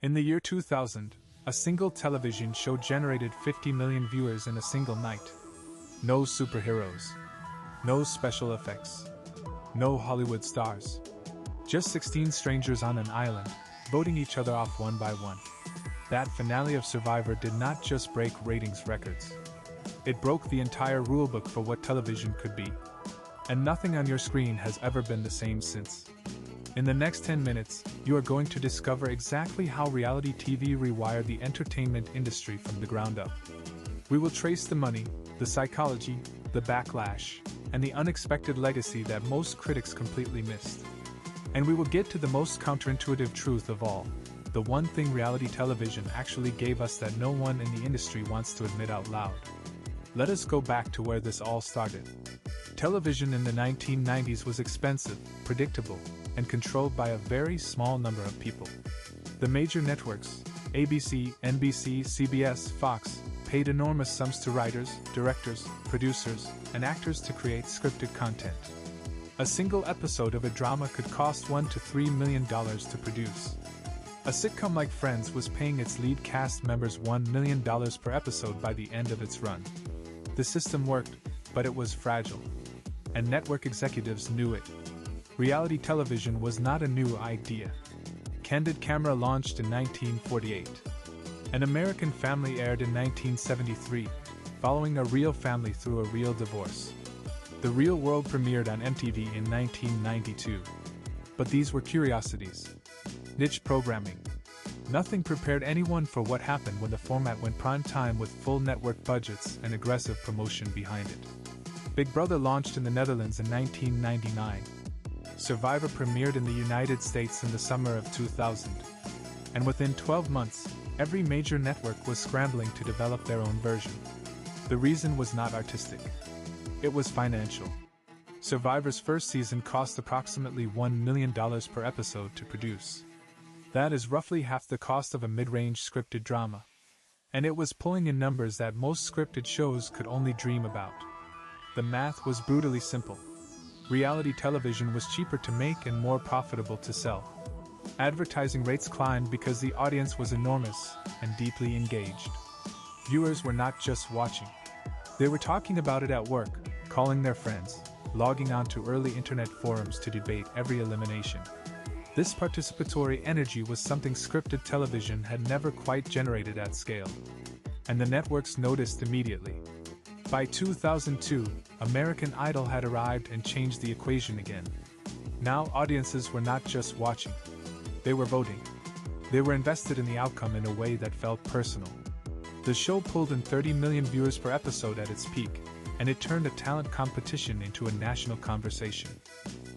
In the year 2000, a single television show generated 50 million viewers in a single night. No superheroes. No special effects. No Hollywood stars. Just 16 strangers on an island, voting each other off one by one. That finale of Survivor did not just break ratings records. It broke the entire rulebook for what television could be. And nothing on your screen has ever been the same since. In the next 10 minutes, you are going to discover exactly how reality TV rewired the entertainment industry from the ground up. We will trace the money, the psychology, the backlash, and the unexpected legacy that most critics completely missed. And we will get to the most counterintuitive truth of all, the one thing reality television actually gave us that no one in the industry wants to admit out loud. Let us go back to where this all started. Television in the 1990s was expensive, predictable, and controlled by a very small number of people. The major networks, ABC, NBC, CBS, Fox, paid enormous sums to writers, directors, producers, and actors to create scripted content. A single episode of a drama could cost $1 to $3 million to produce. A sitcom like Friends was paying its lead cast members $1 million per episode by the end of its run. The system worked, but it was fragile. And network executives knew it. Reality television was not a new idea. Candid Camera launched in 1948. An American Family aired in 1973, following a real family through a real divorce. The Real World premiered on MTV in 1992. But these were curiosities. Niche programming. Nothing prepared anyone for what happened when the format went prime time with full network budgets and aggressive promotion behind it. Big Brother launched in the Netherlands in 1999. Survivor premiered in the United States in the summer of 2000. And within 12 months, every major network was scrambling to develop their own version. The reason was not artistic. It was financial. Survivor's first season cost approximately $1 million per episode to produce. That is roughly half the cost of a mid-range scripted drama. And it was pulling in numbers that most scripted shows could only dream about. The math was brutally simple. Reality television was cheaper to make and more profitable to sell. Advertising rates climbed because the audience was enormous and deeply engaged. Viewers were not just watching. They were talking about it at work, calling their friends, logging onto early internet forums to debate every elimination. This participatory energy was something scripted television had never quite generated at scale. And the networks noticed immediately. By 2002, American Idol had arrived and changed the equation again. Now audiences were not just watching. They were voting. They were invested in the outcome in a way that felt personal. The show pulled in 30 million viewers per episode at its peak, and it turned a talent competition into a national conversation.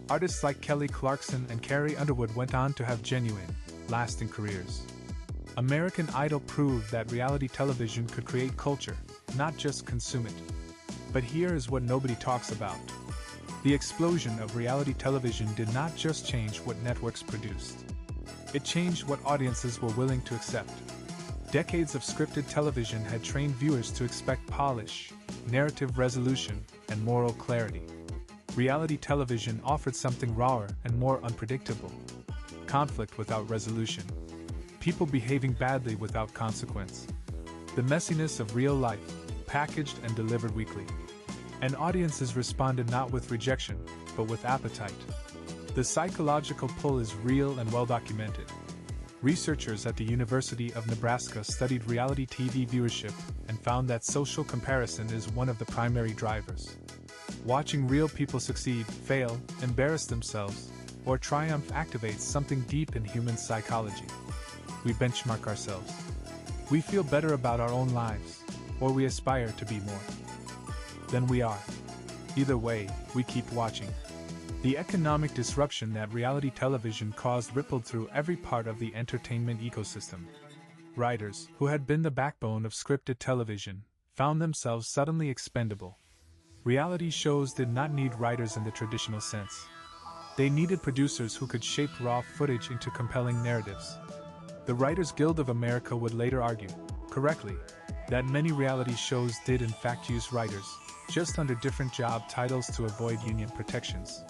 Artists like Kelly Clarkson and Carrie Underwood went on to have genuine, lasting careers. American Idol proved that reality television could create culture, not just consume it. But here is what nobody talks about. The explosion of reality television did not just change what networks produced. It changed what audiences were willing to accept. Decades of scripted television had trained viewers to expect polish, narrative resolution, and moral clarity. Reality television offered something rawer and more unpredictable. Conflict without resolution. People behaving badly without consequence. The messiness of real life, packaged and delivered weekly. And audiences responded not with rejection, but with appetite. The psychological pull is real and well documented. Researchers at the University of Nebraska studied reality TV viewership and found that social comparison is one of the primary drivers. Watching real people succeed, fail, embarrass themselves, or triumph activates something deep in human psychology. We benchmark ourselves. We feel better about our own lives, or we aspire to be more than we are. Either way, we keep watching. The economic disruption that reality television caused rippled through every part of the entertainment ecosystem. Writers, who had been the backbone of scripted television, found themselves suddenly expendable. Reality shows did not need writers in the traditional sense. They needed producers who could shape raw footage into compelling narratives. The Writers Guild of America would later argue, correctly, that many reality shows did in fact use writers, just under different job titles to avoid union protections.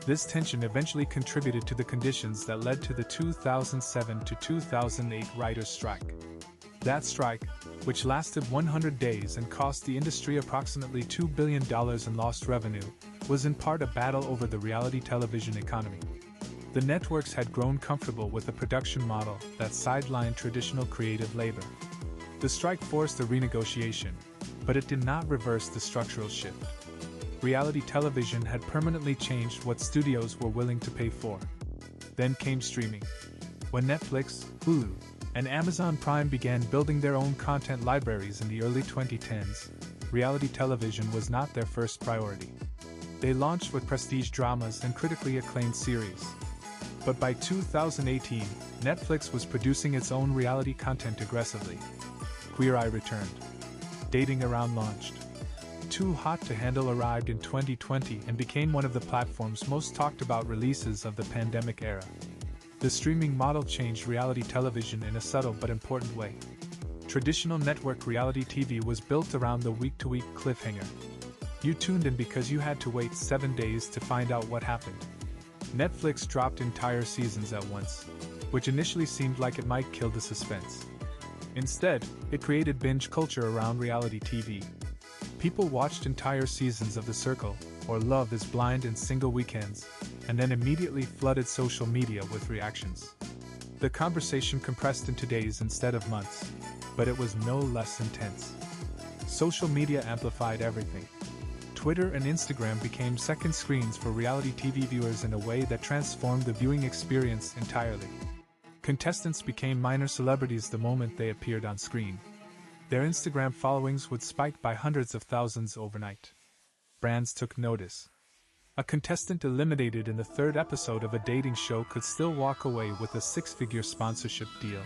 This tension eventually contributed to the conditions that led to the 2007 to 2008 writers' strike. That strike, which lasted 100 days and cost the industry approximately $2 billion in lost revenue, was in part a battle over the reality television economy. The networks had grown comfortable with a production model that sidelined traditional creative labor. The strike forced a renegotiation, but it did not reverse the structural shift. Reality television had permanently changed what studios were willing to pay for. Then came streaming. When Netflix, Hulu, and Amazon Prime began building their own content libraries in the early 2010s, reality television was not their first priority. They launched with prestige dramas and critically acclaimed series. But by 2018, Netflix was producing its own reality content aggressively. Queer Eye returned. Dating Around launched. Too Hot to Handle arrived in 2020 and became one of the platform's most talked about releases of the pandemic era. The streaming model changed reality television in a subtle but important way. Traditional network reality TV was built around the week-to-week cliffhanger. You tuned in because you had to wait 7 days to find out what happened. Netflix dropped entire seasons at once, which initially seemed like it might kill the suspense. Instead, it created binge culture around reality TV. People watched entire seasons of The Circle, or Love is Blind in single weekends, and then immediately flooded social media with reactions. The conversation compressed into days instead of months, but it was no less intense. Social media amplified everything. Twitter and Instagram became second screens for reality TV viewers in a way that transformed the viewing experience entirely. Contestants became minor celebrities the moment they appeared on screen. Their Instagram followings would spike by hundreds of thousands overnight. Brands took notice. A contestant eliminated in the third episode of a dating show could still walk away with a six-figure sponsorship deal.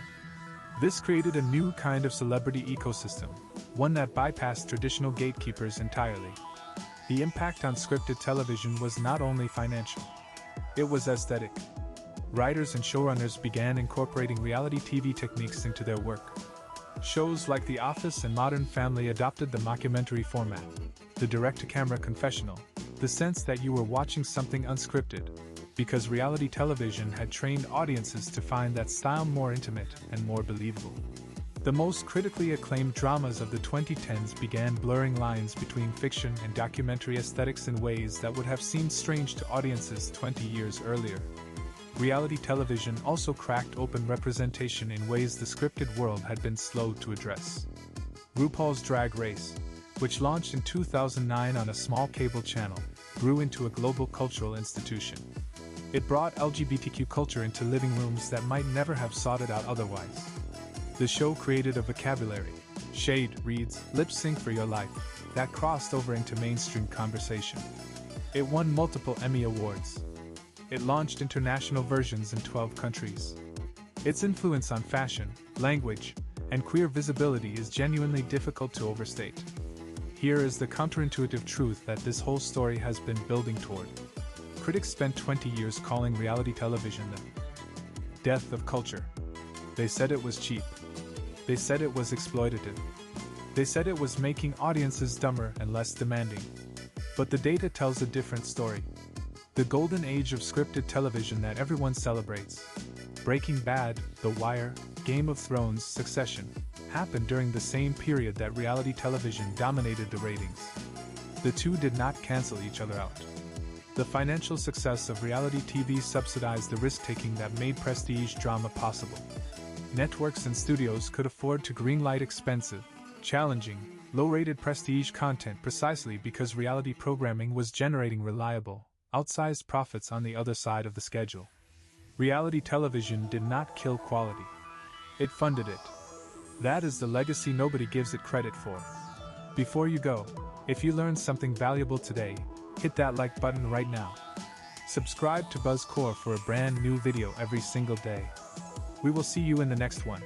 This created a new kind of celebrity ecosystem, one that bypassed traditional gatekeepers entirely. The impact on scripted television was not only financial. It was aesthetic. Writers and showrunners began incorporating reality TV techniques into their work. Shows like The Office and Modern Family adopted the mockumentary format, the direct-to-camera confessional, the sense that you were watching something unscripted, because reality television had trained audiences to find that style more intimate and more believable. The most critically acclaimed dramas of the 2010s began blurring lines between fiction and documentary aesthetics in ways that would have seemed strange to audiences 20 years earlier. Reality television also cracked open representation in ways the scripted world had been slow to address. RuPaul's Drag Race, which launched in 2009 on a small cable channel, grew into a global cultural institution. It brought LGBTQ culture into living rooms that might never have sought it out otherwise. The show created a vocabulary, shade, reads, lip sync for your life, that crossed over into mainstream conversation. It won multiple Emmy Awards. It launched international versions in 12 countries. Its influence on fashion, language, and queer visibility is genuinely difficult to overstate. Here is the counterintuitive truth that this whole story has been building toward. Critics spent 20 years calling reality television the death of culture. They said it was cheap. They said it was exploitative. They said it was making audiences dumber and less demanding. But the data tells a different story. The golden age of scripted television that everyone celebrates, Breaking Bad, The Wire, Game of Thrones, Succession, happened during the same period that reality television dominated the ratings. The two did not cancel each other out. The financial success of reality TV subsidized the risk-taking that made prestige drama possible. Networks and studios could afford to greenlight expensive, challenging, low-rated prestige content precisely because reality programming was generating reliable, outsized profits on the other side of the schedule. Reality television did not kill quality. It funded it. That is the legacy nobody gives it credit for. Before you go, if you learned something valuable today, hit that like button right now. Subscribe to BuzzCore for a brand new video every single day. We will see you in the next one.